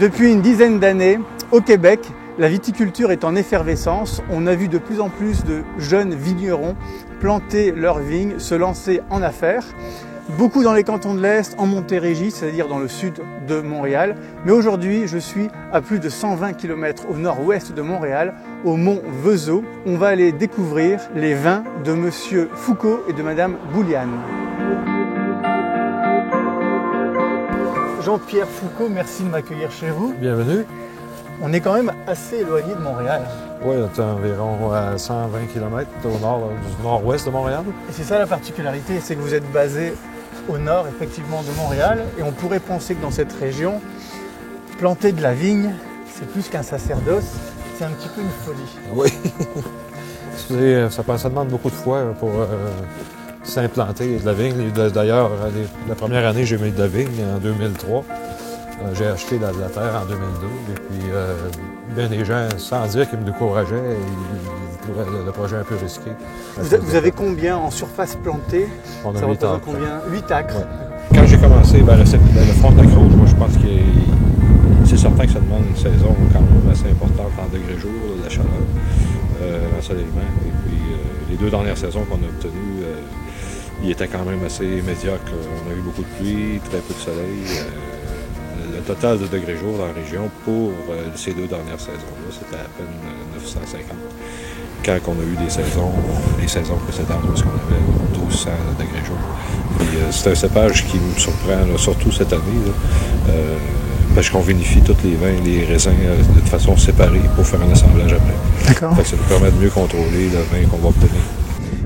Depuis une dizaine d'années, au Québec, la viticulture est en effervescence. On a vu de plus en plus de jeunes vignerons planter leurs vignes, se lancer en affaires. Beaucoup dans les cantons de l'Est, en Montérégie, c'est-à-dire dans le sud de Montréal. Mais aujourd'hui, je suis à plus de 120 km au nord-ouest de Montréal, au mont Vezeau. On va aller découvrir les vins de Monsieur Foucault et de Madame Bouliane. Jean-Pierre Foucault, merci de m'accueillir chez vous. Bienvenue. On est quand même assez éloigné de Montréal. Oui, on est environ à 120 km au nord, du nord-ouest de Montréal. Et c'est ça la particularité, c'est que vous êtes basé au nord, effectivement, de Montréal. Et on pourrait penser que dans cette région, planter de la vigne, c'est plus qu'un sacerdoce, c'est un petit peu une folie. Oui. Ça demande beaucoup de foi pour s'implanter de la vigne. D'ailleurs, la première année, j'ai mis de la vigne en 2003. J'ai acheté de la terre en 2002. Et puis, bien des gens, sans dire qu'ils me décourageaient, ils trouvaient le projet un peu risqué. Vous avez combien en surface plantée? On a ça 8 représente acres. combien? 8 acres. Ouais. Quand j'ai commencé, le front de la Croce, moi, je pense que c'est certain que ça demande une saison quand même assez importante en degrés jour, la chaleur, l'ensoleillement. Et puis, les 2 dernières saisons qu'on a obtenues, il était quand même assez médiocre. On a eu beaucoup de pluie, très peu de soleil. Le total de degrés jour dans la région pour ces 2 dernières saisons-là, c'était à peine 950. Quand on a eu les saisons précédentes, parce qu'on avait 1200 degrés jour. Puis c'est un cépage qui me surprend, là, surtout cette année, là, parce qu'on vinifie tous les vins, les raisins de façon séparée pour faire un assemblage après. D'accord. Ça nous permet de mieux contrôler le vin qu'on va obtenir.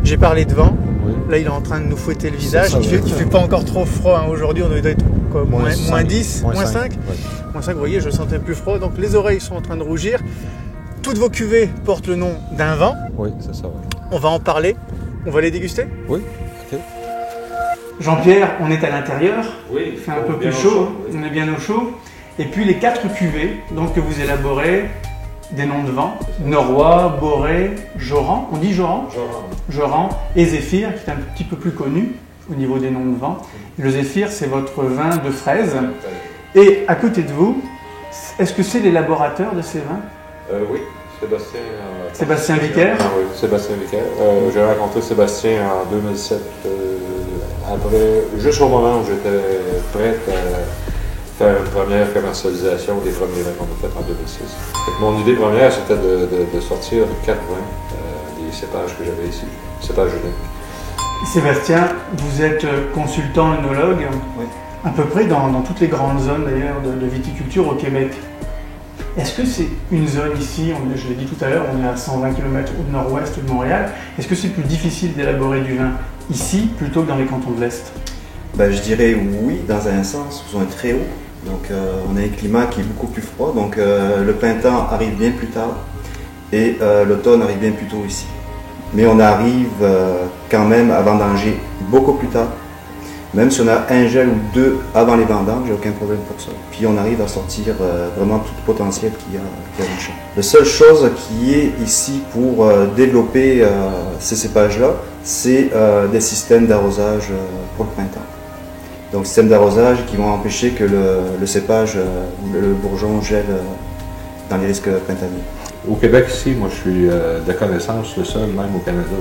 J'ai parlé de vent. Oui. Là, il est en train de nous fouetter le visage. Ça, Il ne fait pas encore trop froid. Hein. Aujourd'hui, on doit être quoi, moins 10, moins 5. Oui. Moins 5, vous voyez, je sentais plus froid. Donc les oreilles sont en train de rougir. Toutes vos cuvées portent le nom d'un vin. Oui, c'est ça. Oui. On va en parler. On va les déguster. Oui, OK. Jean-Pierre, on est à l'intérieur. Oui, Il fait un peu plus chaud. Oui. On est bien au chaud. Et puis les 4 cuvées donc, que vous élaborez, des noms de vin. Norrois, Boré, Joran. On dit Joran? Joran et Zéphyr, qui est un petit peu plus connu au niveau des noms de vin. Le Zéphyr, c'est votre vin de fraise. Et à côté de vous, est-ce que c'est l'élaborateur de ces vins? Oui, Sébastien Vicaire. Ah, oui, Sébastien Vicaire. J'ai rencontré Sébastien en 2007, juste au moment où j'étais prête à faire une première commercialisation des premiers vins qu'on a fait en 2006. Mon idée première, c'était de sortir 4 vins des cépages que j'avais ici, cépages uniques. Sébastien, vous êtes consultant œnologue, oui. À peu près dans toutes les grandes zones d'ailleurs de viticulture au Québec. Est-ce que c'est une zone ici, je l'ai dit tout à l'heure, on est à 120 km au nord-ouest de Montréal, est-ce que c'est plus difficile d'élaborer du vin ici plutôt que dans les cantons de l'Est? Je dirais oui, dans un sens, on est très haut. Donc on a un climat qui est beaucoup plus froid, donc le printemps arrive bien plus tard et l'automne arrive bien plus tôt ici. Mais on arrive quand même à vendanger beaucoup plus tard. Même si on a un gel ou 2 avant les vendanges, j'ai aucun problème pour ça. Puis on arrive à sortir vraiment tout le potentiel qu'il y a dans le champ. La seule chose qui est ici pour développer ces cépages-là, c'est des systèmes d'arrosage pour le printemps. Donc systèmes d'arrosage qui vont empêcher que le cépage, le bourgeon gèle dans les risques printaniers. Au Québec, ici, moi, je suis de connaissance le seul, même au Canada,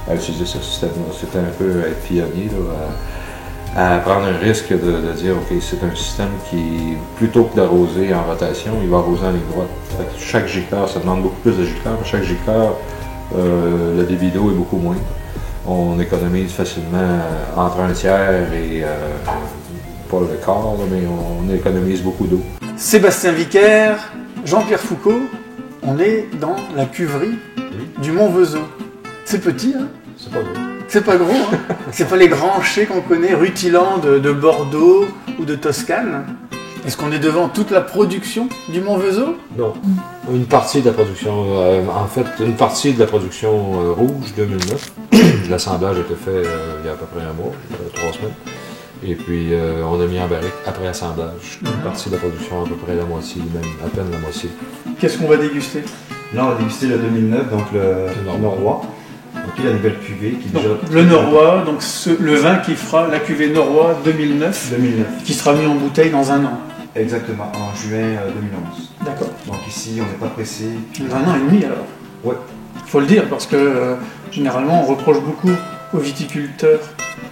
à utiliser ce système-là. C'était un peu être pionnier, là, à prendre un risque de dire, OK, c'est un système qui, plutôt que d'arroser en rotation, il va arroser en ligne droite. Fait que chaque gicleur, ça demande beaucoup plus de gicleurs, mais chaque gicleur, le débit d'eau est beaucoup moindre. On économise facilement entre un tiers et pas le quart, là, mais on économise beaucoup d'eau. Sébastien Vicaire, Jean-Pierre Foucault, on est dans la cuverie du mont Vezeau. C'est petit, hein? C'est pas gros. C'est pas gros, hein? C'est pas les grands chais qu'on connaît, rutilant de Bordeaux ou de Toscane. Est-ce qu'on est devant toute la production du mont Vezeau? Non. Une partie de la production, en fait, une partie de la production rouge 2009. L'assemblage a été fait il y a à peu près un mois, 3 semaines. Et puis, on a mis en barrique après assemblage. Une partie de la production, à peu près la moitié, même à peine la moitié. Qu'est-ce qu'on va déguster? Là, on va déguster le 2009, donc le Norrois. Donc, la nouvelle cuvée qui est déjà... Le Norrois, donc le vin qui fera la cuvée Norrois 2009, 2009. qui sera mis en bouteille dans un an. Exactement, en juin 2011. D'accord. Donc ici, on n'est pas pressé. 1 an et demi alors. Ouais. Il faut le dire parce que généralement on reproche beaucoup aux viticulteurs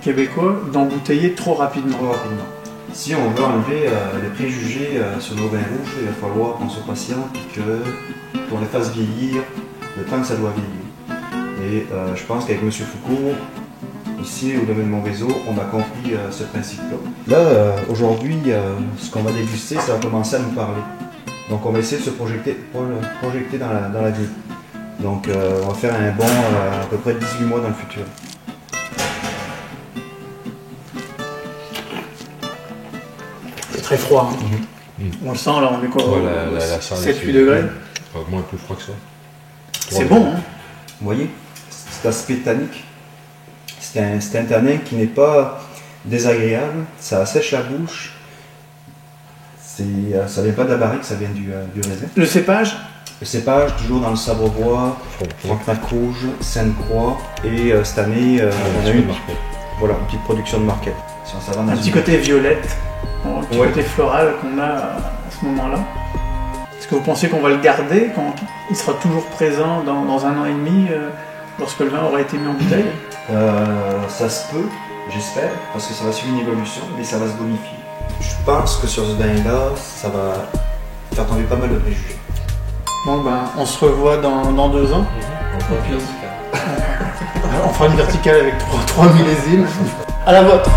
québécois d'embouteiller trop rapidement. Trop rapidement. Si on veut enlever les préjugés sur nos vins rouges, il va falloir qu'on soit patient et qu'on les fasse vieillir le temps que ça doit vieillir. Et je pense qu'avec M. Foucault, ici au domaine de Montréseau, on a compris ce principe-là. Là, aujourd'hui, ce qu'on va déguster, ça va commencer à nous parler. Donc on va essayer de se projeter dans la vie. Donc on va faire un bond à peu près 18 mois dans le futur. C'est très froid. Hein. On le sent là, on est quoi? Ouais, 7-8 degrés. Moins plus froid que ça. C'est bon, hein? Vous voyez, cet aspect tannique, c'est un tanin qui n'est pas désagréable, ça assèche la bouche, ça vient pas de la barrique, ça vient du raisin. Le cépage? Le cépage, toujours dans le sabre-bois, Frontenac rouge, Sainte-Croix, et cette année, on a eu une petite production de marquette. Si on s'en va dans Un petit côté violette, un petit côté floral qu'on a à ce moment-là. Est-ce que vous pensez qu'on va le garder quand il sera toujours présent dans 1 an et demi lorsque le vin aura été mis en bouteille? Ça se peut, j'espère, parce que ça va suivre une évolution, mais ça va se bonifier. Je pense que sur ce vin-là, ça va faire tomber pas mal de préjugés. Bon ben, on se revoit dans 2 ans. On fera une verticale avec 3 millésimes. À la vôtre.